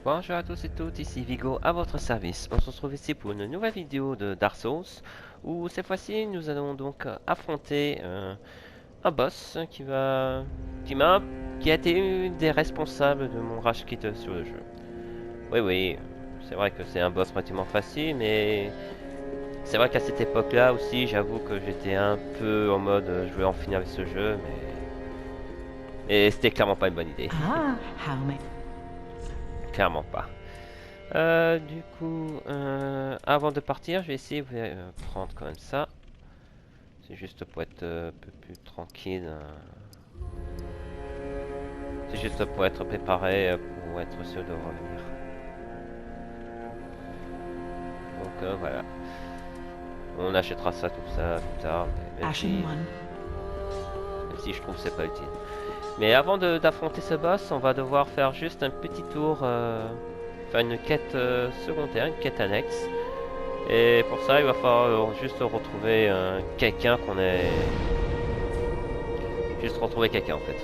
Bonjour à tous et toutes, ici Vigo à votre service. On se retrouve ici pour une nouvelle vidéo de Dark Souls où cette fois-ci nous allons donc affronter un boss qui m'a qui a été une des responsables de mon rage quit sur le jeu. Oui, c'est vrai que c'est un boss relativement facile, mais c'est vrai qu'à cette époque-là aussi, j'avoue que j'étais un peu en mode je vais en finir avec ce jeu, mais c'était clairement pas une bonne idée. Ah, how may Clairement pas. Du coup, avant de partir, je vais essayer de prendre quand même ça. C'est juste pour être un peu plus tranquille. C'est juste pour être préparé, pour être sûr de revenir. Donc voilà. On achètera ça, tout ça, plus tard, mais Ashen One? même si je trouve que c'est pas utile. Mais avant d'affronter ce boss, on va devoir faire juste un petit tour, faire une quête secondaire, une quête annexe. Et pour ça, il va falloir juste retrouver quelqu'un qu'on est... Juste retrouver quelqu'un en fait.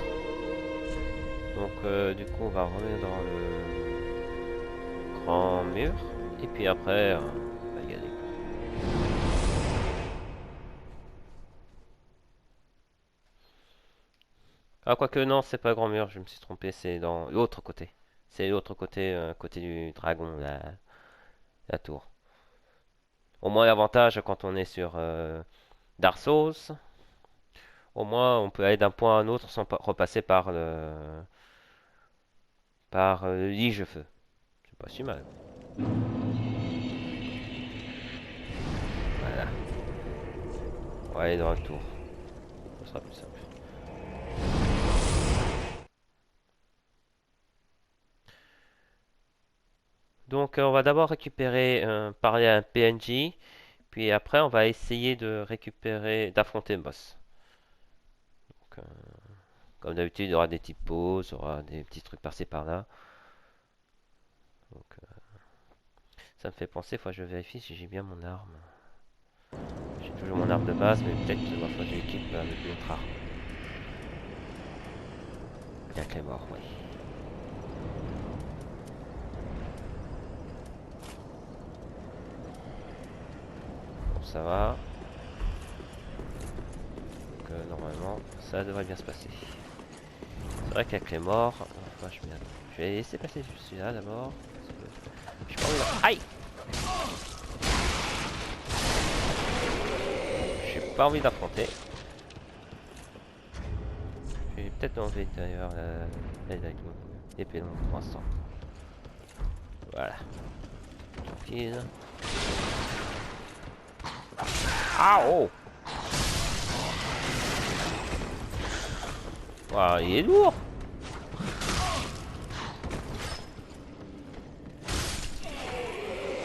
Donc du coup on va revenir dans le grand mur. Et puis après on va y aller. Ah quoique non c'est pas le grand mur, je me suis trompé, c'est dans l'autre côté. C'est l'autre côté, côté du dragon, la tour. Au moins l'avantage quand on est sur Dark Souls, au moins on peut aller d'un point à un autre sans repasser par le lige-feu. C'est pas si mal. Voilà. On va aller dans la tour. Ce sera plus simple. Donc on va d'abord récupérer, parler à un PNJ, puis après on va essayer de récupérer, d'affronter le boss. Donc, comme d'habitude, il y aura des petites pauses, il y aura des petits trucs par-ci par-là. Donc ça me fait penser, faut que je vérifie si j'ai bien mon arme. J'ai toujours mon arme de base, mais peut-être que ma fois j'équipe avec une autre arme. Bien qu'elle est mort, oui. Bon, ça va. Donc normalement, ça devrait bien se passer. C'est vrai qu'avec les morts, enfin, je vais laisser passer celui-là d'abord. Je pas envie de... Aïe! J'ai pas envie d'affronter. Je vais peut-être enlever d'ailleurs l'épée longue pour l'instant. Voilà. Tranquille. Ah oh! Wow, il est lourd!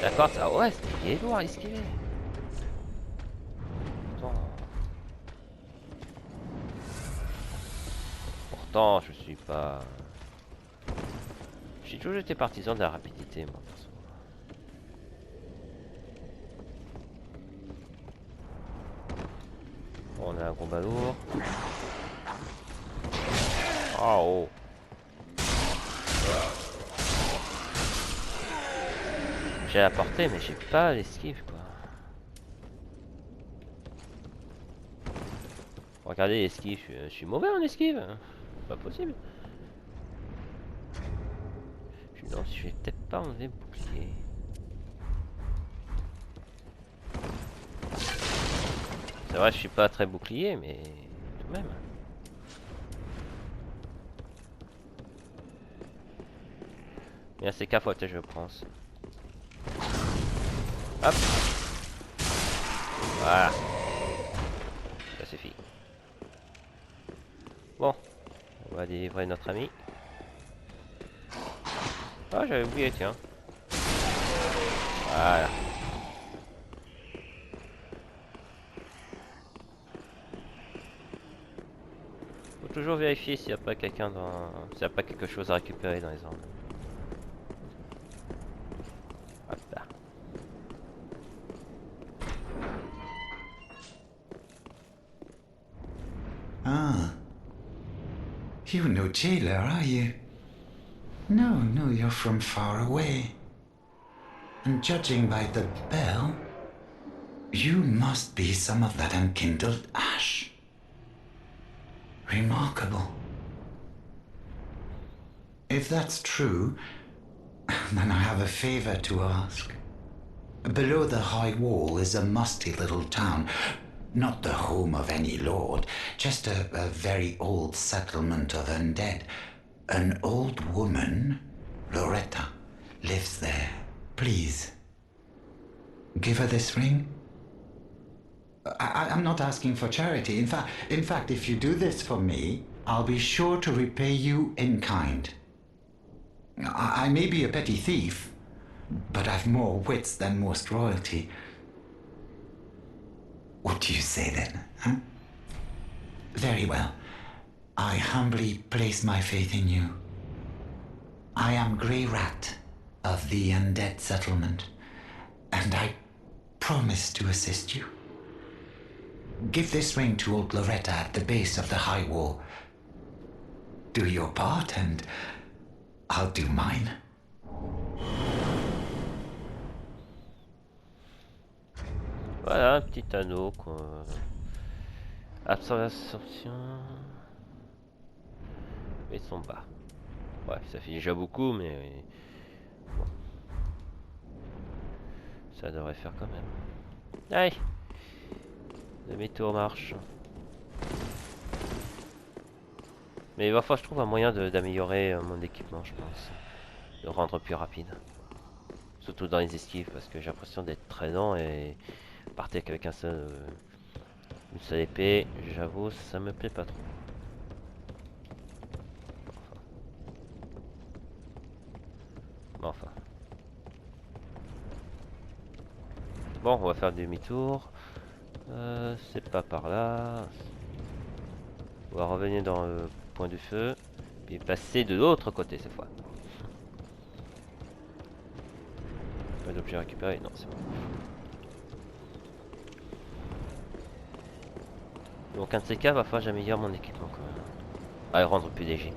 D'accord, ça ouais, il est lourd à esquiver. Pourtant, pourtant, je suis pas. J'ai toujours été partisan de la rapidité, moi, perso. Bon, on a un combat lourd. Ah oh! J'ai la portée, mais j'ai pas l'esquive, quoi. Regardez l'esquive, je suis mauvais en esquive. Pas possible. Je me demande si je vais peut-être pas enlever le bouclier. C'est vrai, je suis pas très bouclier, mais tout de même. Mais c'est qu'à fois que je pense. Hop! Voilà, ça suffit. Bon, on va délivrer notre ami. Ah, j'avais oublié, tiens. Voilà. Faut toujours vérifier s'il n'y a pas quelqu'un dans... S'il n'y a pas quelque chose à récupérer dans les angles. Hop là. Ah, you're no jailer, are you? No, no, you're from far away. And judging by the bell, you must be some of that unkindled ash. Remarkable. If that's true, then I have a favor to ask. Below the high wall is a musty little town. Not the home of any lord, just a very old settlement of undead. An old woman, Loretta, lives there. Please, give her this ring. I'm not asking for charity. In fact, if you do this for me, I'll be sure to repay you in kind. I may be a petty thief, but I've more wits than most royalty. What do you say then, huh? Very well. I humbly place my faith in you. I am Grey Rat of the Undead Settlement, and I promise to assist you. Give this ring to old Loretta at the base of the high wall. Do your part, and I'll do mine. Voilà, un petit anneau qu'on... Absorption... Mais ils sont bas. Ouais, ça fait déjà beaucoup, mais... Bon, ça devrait faire quand même. Allez, demi-tour marche. Mais il va falloir que je trouve un moyen d'améliorer mon équipement, je pense. De le rendre plus rapide. Surtout dans les esquives, parce que j'ai l'impression d'être très lent et partir avec une seule épée, j'avoue, ça me plaît pas trop. Enfin. Bon, on va faire demi-tour. C'est pas par là. On va revenir dans le point du feu. Puis passer de l'autre côté cette fois. Pas d'objet récupéré, non c'est bon. Donc un de ces cas va falloir que j'améliore mon équipement quand même. À le rendre plus léger.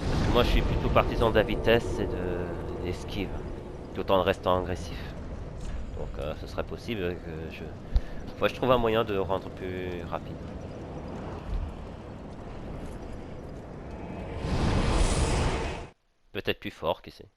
Parce que moi je suis plutôt partisan de la vitesse et de l'esquive. Tout en restant agressif. Donc ce serait possible que je... Faut que je trouve un moyen de le rendre plus rapide. Peut-être plus fort, qui sait.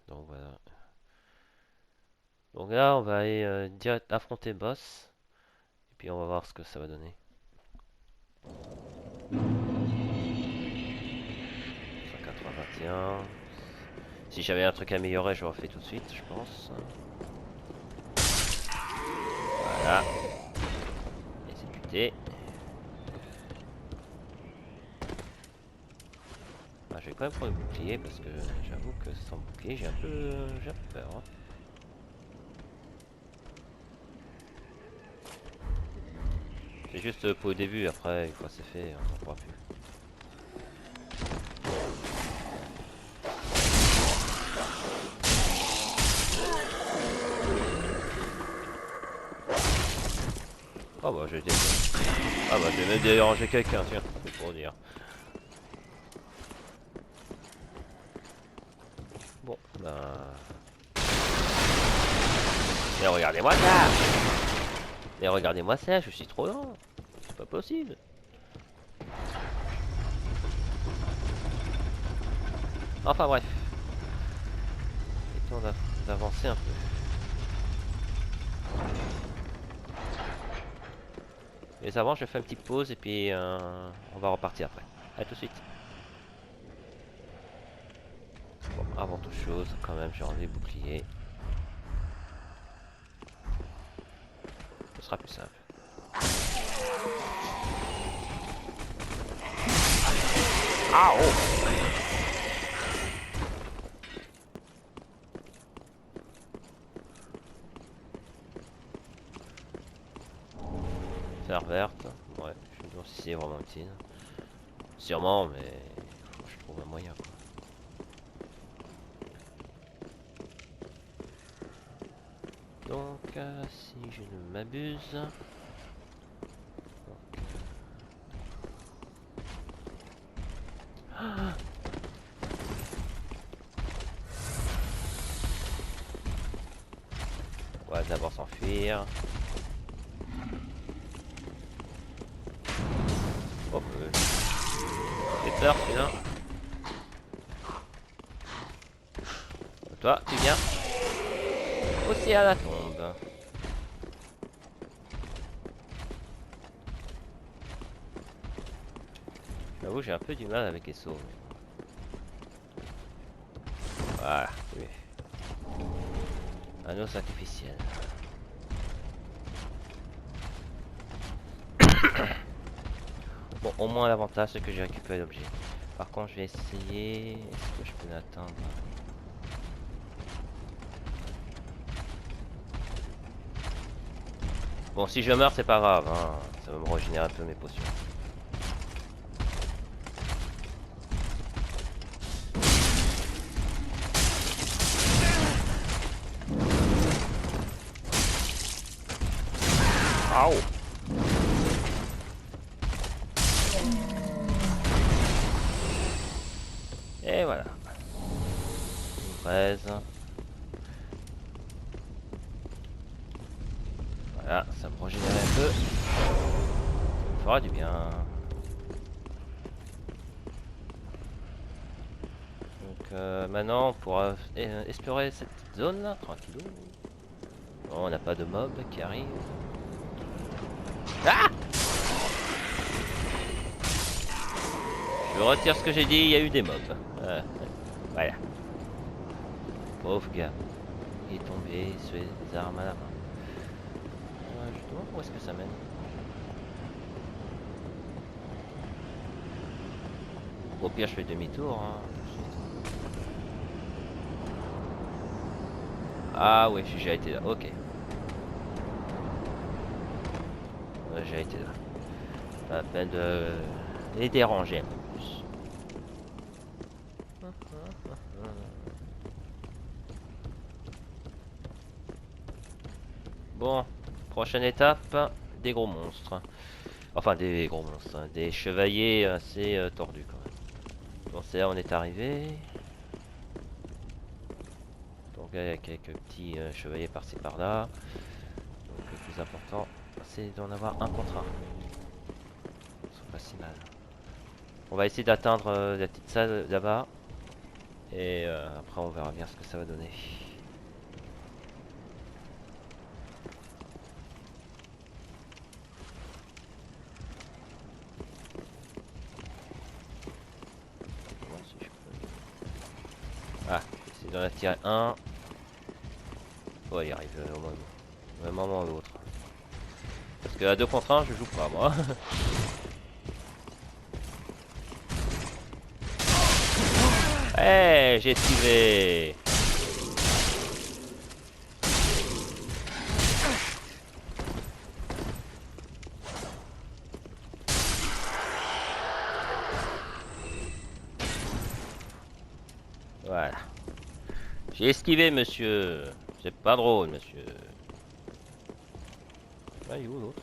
Donc voilà. Donc là on va aller direct affronter le boss. Et puis on va voir ce que ça va donner. 181. Si j'avais un truc à améliorer, je l'aurais fait tout de suite, je pense. Voilà. Exécuté. Ah, je vais quand même prendre le bouclier parce que j'avoue que sans bouclier, j'ai un peu peur. Hein. C'est juste pour le début, après, une fois c'est fait, on n'en pourra plus. Oh bah j'ai Ah bah j'ai même dérangé quelqu'un, tiens, c'est pour dire. Bon, bah... Mais regardez-moi ça. Mais regardez-moi ça, je suis trop lent. C'est pas possible. Enfin bref. Il est temps d'avancer un peu. Mais avant, je fais une petite pause et puis on va repartir après. A tout de suite. Bon, avant toute chose, quand même, j'ai enlevé le bouclier. Ce sera plus simple. Ah oh! Fer verte. Ouais, je me demande si c'est vraiment utile. Sûrement, mais faut que je trouve un moyen. Quoi. Donc, si je ne m'abuse... Donc, on va d'abord s'enfuir. Oh, j'ai peur celui-là. Toi, tu viens aussi à la tombe. J'avoue, j'ai un peu du mal avec les sauts. Voilà, oui. Un os artificiel. Bon, au moins l'avantage c'est que j'ai récupéré l'objet. Par contre, je vais essayer. Est-ce que je peux l'atteindre? Bon, si je meurs, c'est pas grave, hein. Ça va me régénérer un peu mes potions. Aouh! Et voilà. Une fraise. Voilà, ça me régénère un peu. Ça me fera du bien. Donc maintenant on pourra explorer cette zone là, tranquillou. Bon, on n'a pas de mob qui arrive. Ah! Je retire ce que j'ai dit, il y a eu des mobs. Voilà. Pauvre gars. Il est tombé sur les armes à la main. Je demande où est-ce que ça mène. Au pire, je fais demi-tour. Hein, ah oui, j'ai déjà été là. Ok. Ouais, j'ai été là. Pas la peine de les déranger un peu plus. Bon, prochaine étape, des gros monstres. Enfin, des gros monstres, hein, des chevaliers assez tordus quand même. Bon, c'est là on est arrivé. Donc il y a quelques petits chevaliers par-ci par-là. Donc le plus important, c'est d'en avoir un contre un. C'est pas si mal. On va essayer d'atteindre la petite salle là-bas. Et après on verra bien ce que ça va donner. Ah, je vais essayer d'en attirer un. Oh, il arrive au même moment ou l'autre. Parce que à 2 contre 1, je joue pas moi. Eh, j'ai esquivé. Voilà. J'ai esquivé, monsieur. C'est pas drôle, monsieur. Ah, il est où l'autre?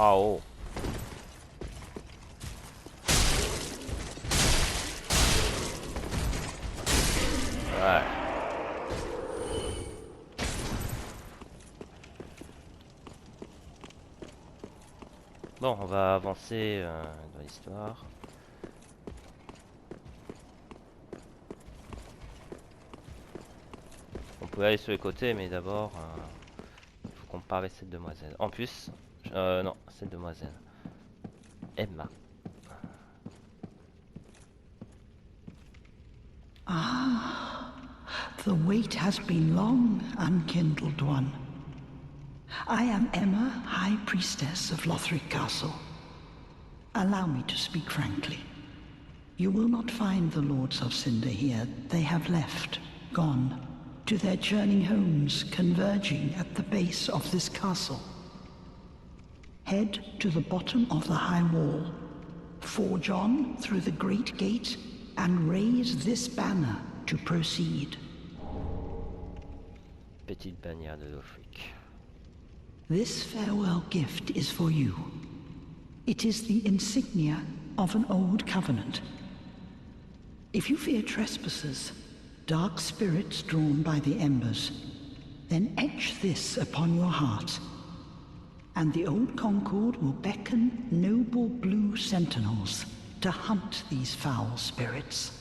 Ah oh. Ouais. Bon, on va avancer dans l'histoire. On peut aller sur les côtés, mais d'abord, il faut qu'on parle avec cette demoiselle. En plus, non, cette demoiselle. Emma. Ah, the wait has been long, unkindled one. I am Emma, High Priestess of Lothric Castle. Allow me to speak frankly. You will not find the Lords of Cinder here. They have left, gone, to their journeying homes converging at the base of this castle. head to the bottom of the high wall. Forge on through the great gate and raise this banner to proceed. Petite bannière de Lothric. This farewell gift is for you. It is the insignia of an old covenant. If you fear trespassers, dark spirits drawn by the embers, then etch this upon your heart, and the old Concord will beckon noble blue sentinels to hunt these foul spirits.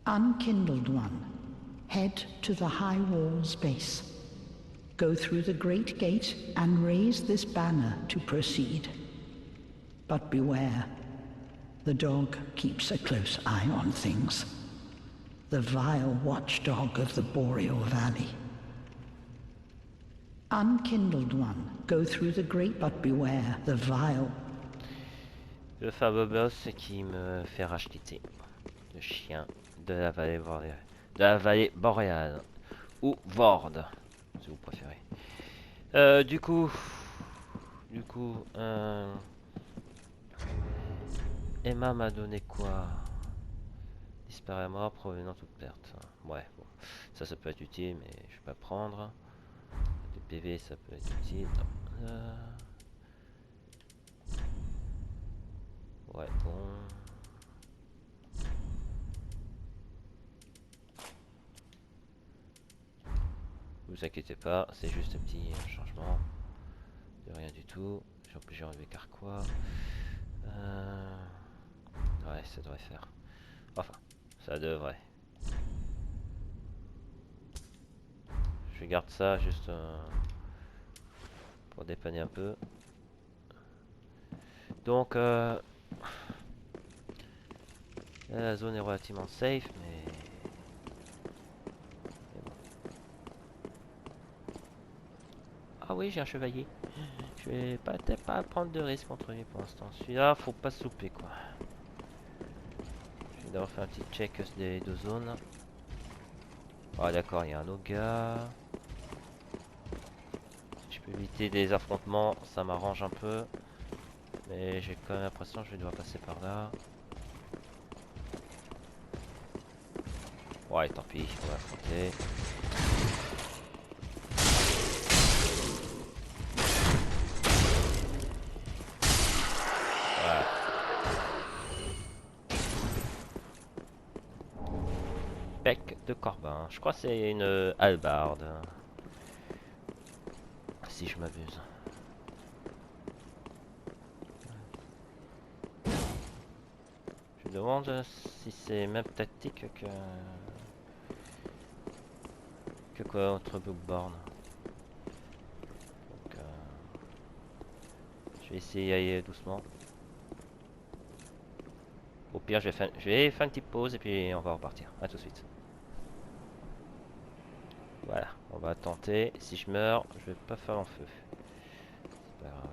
Unkindled one, head to the high wall's base. Go through the great gate and raise this banner to proceed. But beware, the dog keeps a close eye on things. The vile watchdog of the Boreal Valley. Unkindled one, go through the great, but beware, the vile. Le fameux boss qui me fait racheter. Le chien de la vallée boréale. De la vallée boréale. Ou Vord, si vous préférez. Du coup, Emma m'a donné quoi? Disparaît à mort, provenant toute perte. Ouais, bon. Ça peut être utile, mais je vais pas prendre. Des PV, ça peut être utile. Ouais, bon. Vous inquiétez pas, c'est juste un petit changement. De rien du tout. J'ai enlevé Carquois. Ouais, ça devrait faire. Enfin, ça devrait. Je garde ça juste pour dépanner un peu. Donc, la zone est relativement safe, mais bon. Ah oui, j'ai un chevalier. Je vais peut-être pas prendre de risque contre lui pour l'instant. Celui-là, faut pas se louper quoi. Je vais d'abord faire un petit check des deux zones. Ah d'accord, il y a un autre gars. Si je peux éviter des affrontements, ça m'arrange un peu. Mais j'ai quand même l'impression que je vais devoir passer par là. Ouais, tant pis, on va affronter. Voilà. Bec de Corbin. Je crois que c'est une hallebarde. Si je m'abuse. Je me demande si c'est même tactique que quoi autre Bloodborne. Donc, je vais essayer d'y aller doucement. Au pire, je vais faire une petite pause et puis on va repartir. A tout de suite. Voilà, on va tenter. Si je meurs, je vais pas faire en feu. C'est pas grave.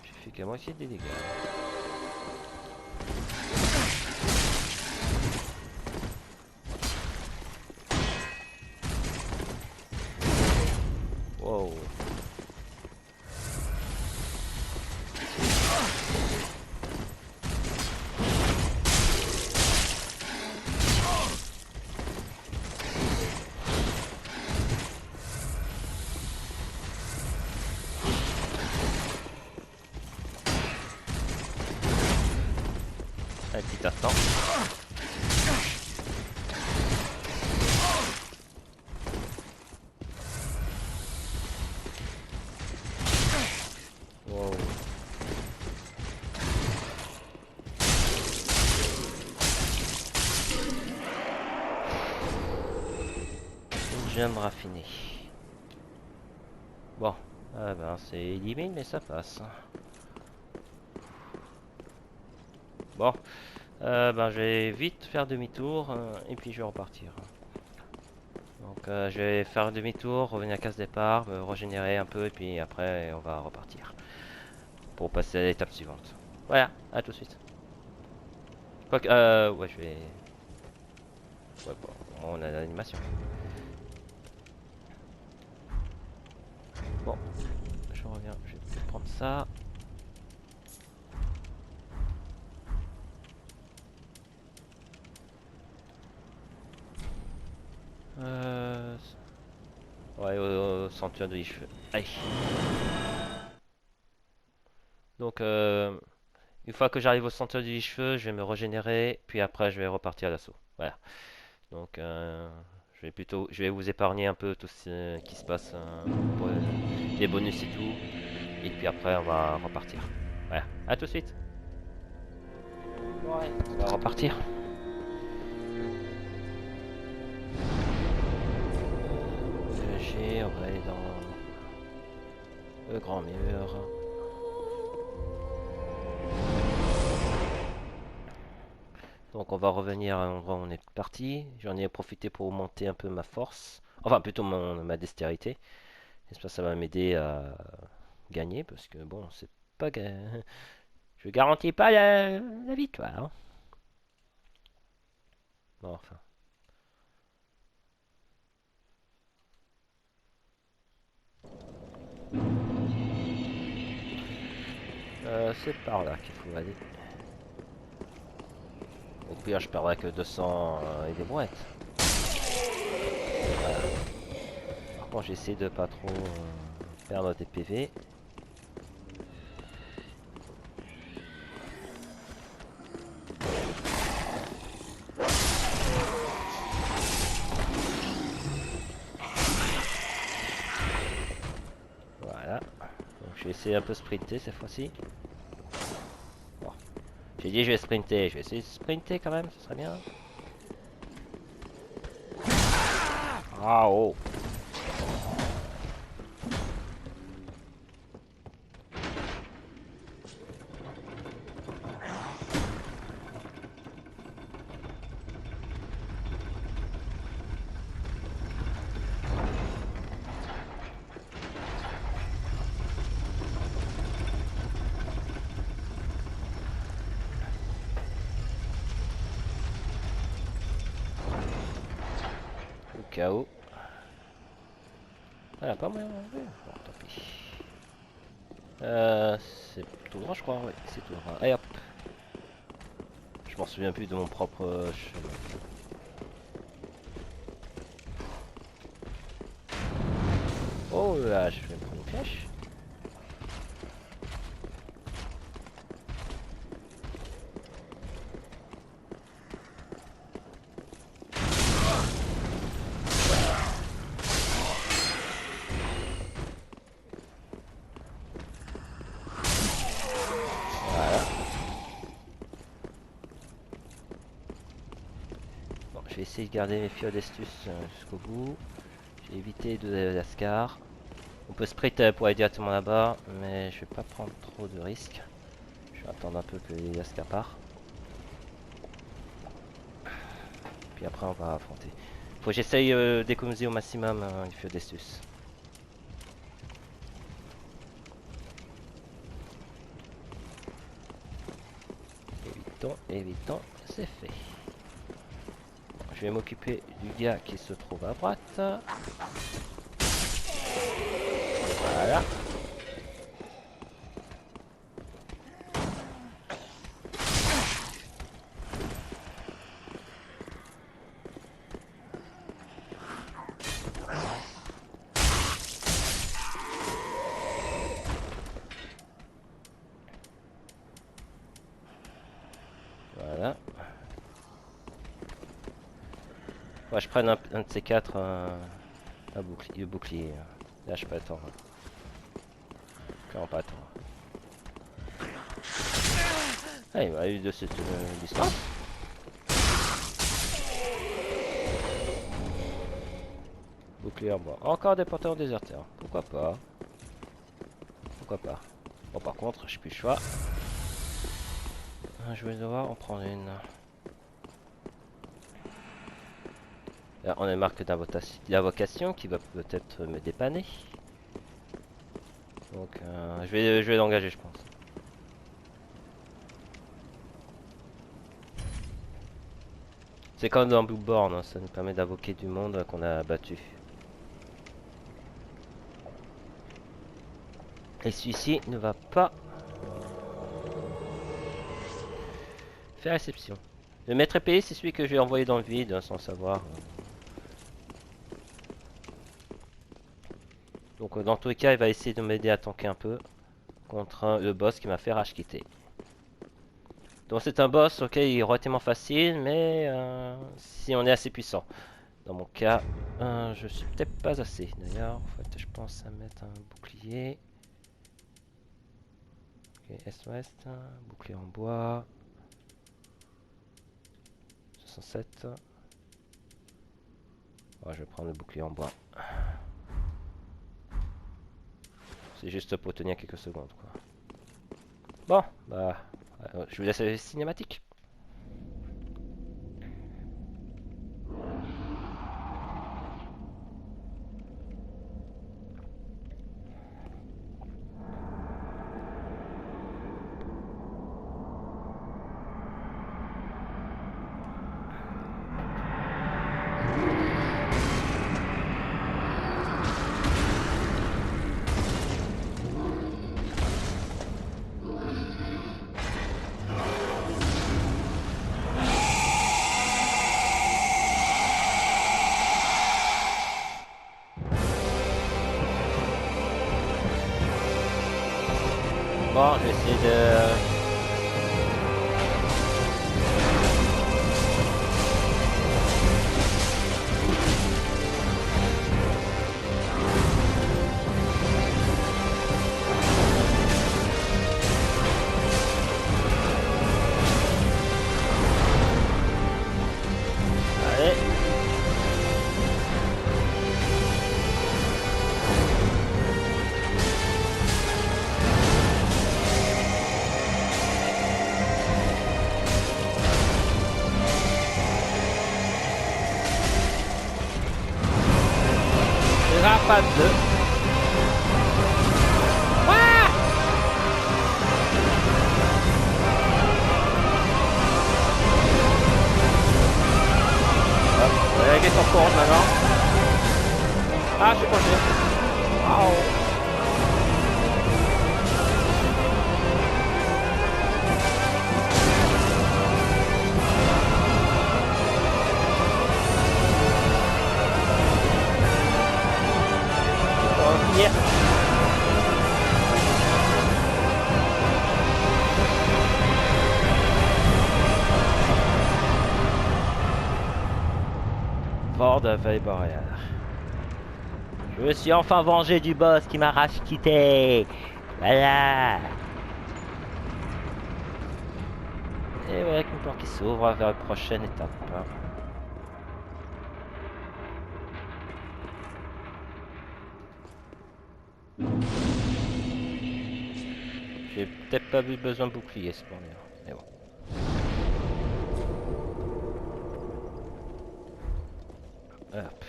J'ai fait qu'à moitié des dégâts. Wow. Un petit instant. Wow. Une gemme raffinée. Bon, ah ben c'est limite mais ça passe. Bon, ben je vais vite faire demi-tour et puis je vais repartir. Donc je vais faire demi-tour, revenir à case départ, me régénérer un peu et puis après on va repartir pour passer à l'étape suivante. Voilà, à tout de suite. Quoique, ouais, je vais. Ouais, bon, on a l'animation. Bon, je reviens, je vais prendre ça. Ouais, au sanctuaire de cheveux. Aïe. Donc, une fois que j'arrive au sanctuaire du cheveux, je vais me régénérer, puis après je vais repartir à l'assaut. Voilà. Donc, je vais vous épargner un peu tout ce qui se passe pour les bonus et tout. Et puis après, on va repartir. Voilà. À tout de suite. Ouais. On va repartir. On va aller dans le grand mur. Donc on va revenir à l'endroit où on est parti. J'en ai profité pour monter un peu ma force. Enfin plutôt ma dextérité. J'espère que ça va m'aider à gagner parce que bon c'est pas... Je garantis pas la victoire. Hein. Bon enfin. C'est par là qu'il faut aller. Au pire je perdrai que 200 et des brouettes. Voilà. Par contre j'essaie de pas trop perdre des PV. Voilà. Donc je vais essayer un peu sprinter cette fois-ci. Bon. J'ai dit je vais sprinter, je vais essayer de sprinter quand même, ce serait bien. Ah oh. Au cas où. Ah, pas moyen d'enlever. Bon, tant pis. C'est tout droit, je crois. Oui, c'est tout droit. Allez hop. Je m'en souviens plus de mon propre chemin. Oh là, je vais me prendre une flèche. Voilà. Bon, je vais essayer de garder mes fioles d'astuce jusqu'au bout. J'ai évité de l'ascar. On peut sprinter pour aller directement là-bas, mais je vais pas prendre trop de risques. Je vais attendre un peu que les ascars partent. Puis après on va affronter. Faut que j'essaye d'économiser au maximum les fioles d'astuce. Évitons, évitons, c'est fait. Je vais m'occuper du gars qui se trouve à droite. Voilà. Voilà. Ouais, je prenne un de ces quatre bouclier. Là, je peux attendre. Quand pas attendre. Ah, il m'a eu de cette distance. Bouclier en bois. Encore des porteurs déserteurs. Pourquoi pas? Pourquoi pas? Bon, par contre, j'ai plus le choix. Je vais devoir en prendre une. Là, on a une marque d'invocation qui va peut-être me dépanner. Donc je vais l'engager, je pense. C'est comme dans Bloodborne, hein, ça nous permet d'invoquer du monde qu'on a battu. Et celui-ci ne va pas faire exception. Le maître épée, c'est celui que j'ai envoyé dans le vide, hein, sans savoir. Donc dans tous les cas, il va essayer de m'aider à tanker un peu contre le boss qui m'a fait rage quitter. Donc c'est un boss, ok, il est relativement facile, mais si on est assez puissant. Dans mon cas, je suis peut-être pas assez. D'ailleurs, en fait, je pense à mettre un bouclier. Ok, est-ouest, bouclier en bois. 67. Ouais, je vais prendre le bouclier en bois. C'est juste pour tenir quelques secondes, quoi. Bon, bah, je vous laisse les cinématiques. Bon, je vais essayer de... Allez. Pas de... Regardez son course maintenant. Ah, je suis coincé. Wow. Yeah. Fort de feuille boréale. Je me suis enfin vengé du boss qui m'a rage quitté. Voilà. Et voilà qu'une porte qui s'ouvre vers la prochaine étape. J'ai peut-être pas eu besoin de bouclier ce moment-là, mais bon. Hop.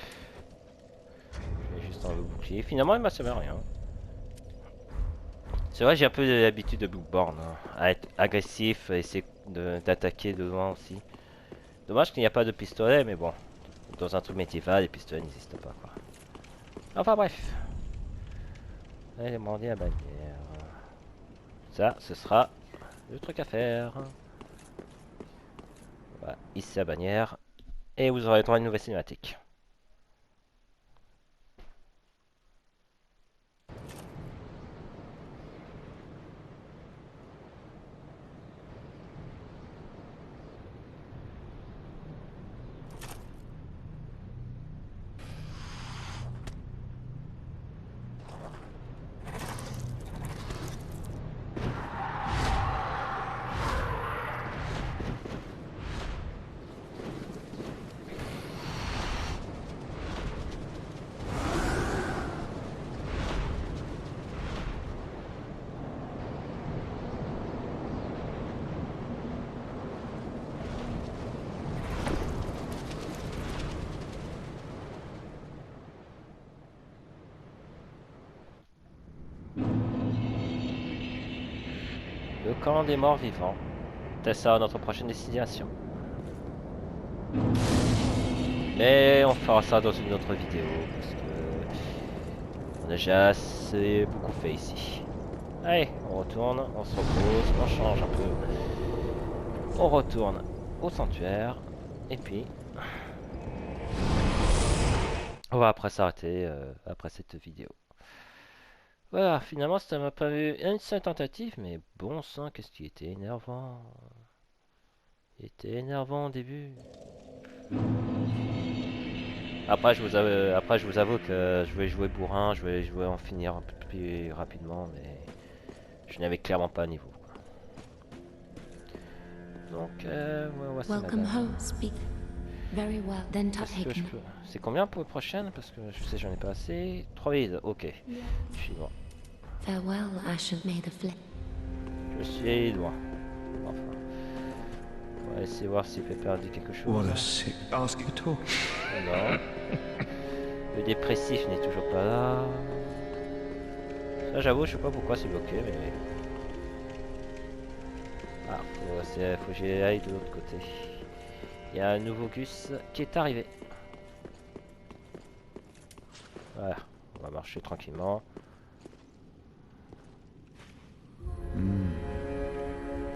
Je vais juste enlever le bouclier. Finalement, il m'a servi à rien. C'est vrai, j'ai un peu l'habitude de Bloodborne, hein, à être agressif, à essayer d'attaquer de loin aussi. Dommage qu'il n'y a pas de pistolet, mais bon. Dans un truc médiéval, les pistolets n'existent pas, quoi. Enfin bref. Allez, demander la bannière. Ça, ce sera le truc à faire. Voilà, ici la bannière. Et vous aurez droit à une nouvelle cinématique. Le camp des morts vivants. C'est ça notre prochaine destination. Mais on fera ça dans une autre vidéo parce que on a déjà assez beaucoup fait ici. Allez, on retourne, on se repose, on change un peu. On retourne au sanctuaire et puis on va après s'arrêter après cette vidéo. Voilà, finalement ça m'a pas eu une seule tentative, mais bon sang, qu'est-ce qui était énervant. Il était énervant au début. Après je vous avoue que je voulais jouer bourrin, je voulais jouer en finir un peu plus rapidement, mais je n'avais clairement pas un niveau. Donc, voici Welcome madame. home, speak. Very well. Then Est-ce que je Tuthaken. peux... C'est combien pour la prochaine? Parce que je sais j'en ai pas assez. 3 vides, ok. Je suis loin. Farewell, Ash of May the Flame. Je suis loin. Enfin. On va essayer de voir si Pepper dit quelque chose. What a sick basket talk. Non. Le dépressif n'est toujours pas là. Ça j'avoue, je sais pas pourquoi c'est bloqué, mais... Ah, faut que j'y aille de l'autre côté. Il y a un nouveau Gus qui est arrivé. Voilà, on va marcher tranquillement.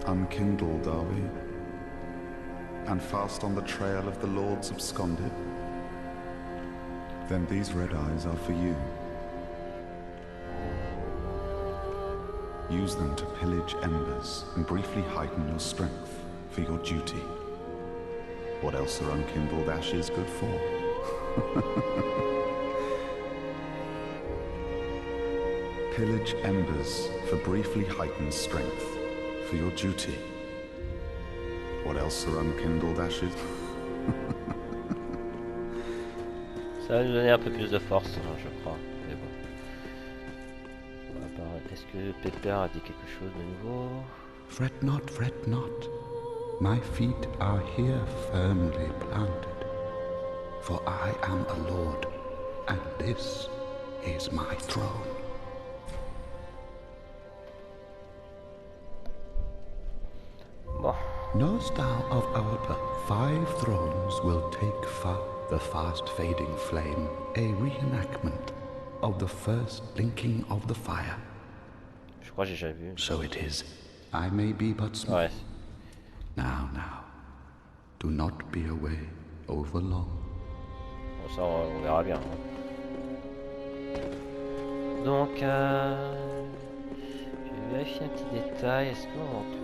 Unkindled, are we? And fast on the trail of the Lords absconded? Then these red eyes are for you. Use them to pillage embers and briefly heighten your strength for your duty. What else are unkindled ashes good for? Pillage embers for briefly heightened strength for your duty. What else are unkindled ashes? Ça va nous donner un peu plus de force, hein, je crois. Mais bon. Est-ce que Pepper a dit quelque chose de nouveau? Fret not. My feet are here firmly planted. For I am a lord, and this is my throne. Bon. Knowest thou of our birth? 5 thrones will take the fast fading flame, a reenactment of the first blinking of the fire. Je crois que j'ai déjà vu. So it is. I may be but small. Ouais. Now, do not be away over long. Bon, ça on verra bien. Hein. Donc, je vais vérifier un petit détail. Est-ce qu'on retrouve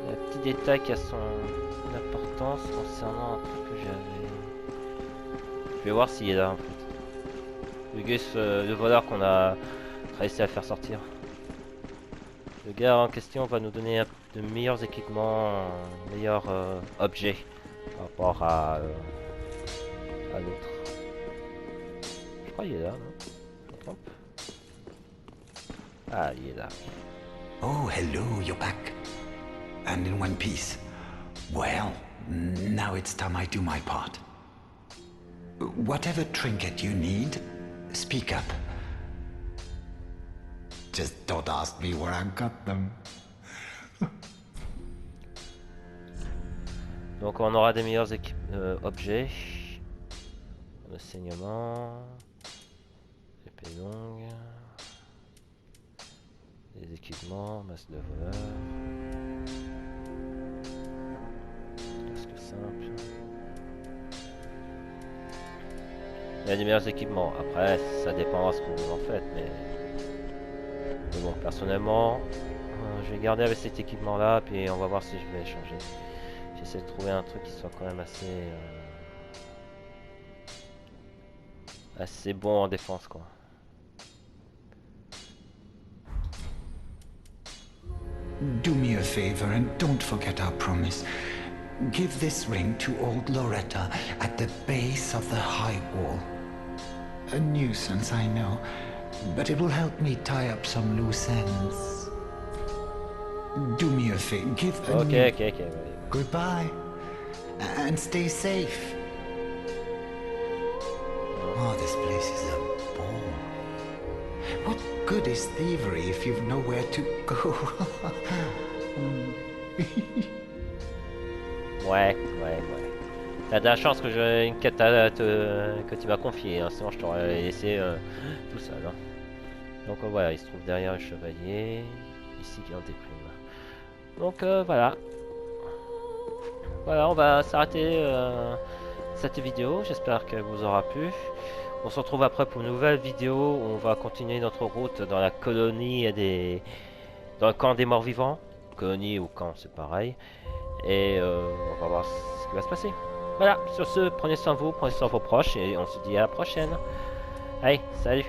un petit détail qui a son importance concernant un truc que j'avais. Je vais voir s'il est là en fait. Le Gus, le voleur qu'on a réussi à faire sortir. Le gars en question va nous donner de meilleurs équipements, meilleurs objets par rapport à l'autre. Je crois qu'il est là, non? Je me trompe? Ah, il est là. Oh, hello, you're back. And in one piece. Well, now it's time I do my part. Whatever trinket you need, speak up. Just don't ask me where I got them. Donc on aura des meilleurs objets. Le saignement. Épée longue. Des équipements, masse de voleurs. Casque simple. Il y a des meilleurs équipements. Après, ça dépendra de ce que vous en faites, mais bon, personnellement, je vais garder avec cet équipement-là, puis on va voir si je vais changer. J'essaie de trouver un truc qui soit quand même assez bon en défense, quoi. Do me a favor and don't forget our promise. Give this ring to old Loretta at the base of the high wall. A nuisance, I know, but it will help me tie up some loose ends. Do me a favor, give a Ok. Goodbye, and stay safe. Oh, this place is a bore. What good is thievery if you've nowhere to go? Ouais. T'as de la chance que j'ai une quête que tu m'as confiée, hein, sinon je t'aurais laissé tout seul. Hein. Donc voilà, il se trouve derrière le chevalier, ici qui en déprime. Donc voilà. Voilà, on va s'arrêter cette vidéo, j'espère qu'elle vous aura plu. On se retrouve après pour une nouvelle vidéo où on va continuer notre route dans la colonie dans le camp des morts vivants. Colonie ou camp, c'est pareil. Et on va voir ce qui va se passer. Voilà, sur ce, prenez soin de vous, prenez soin de vos proches et on se dit à la prochaine. Allez, salut!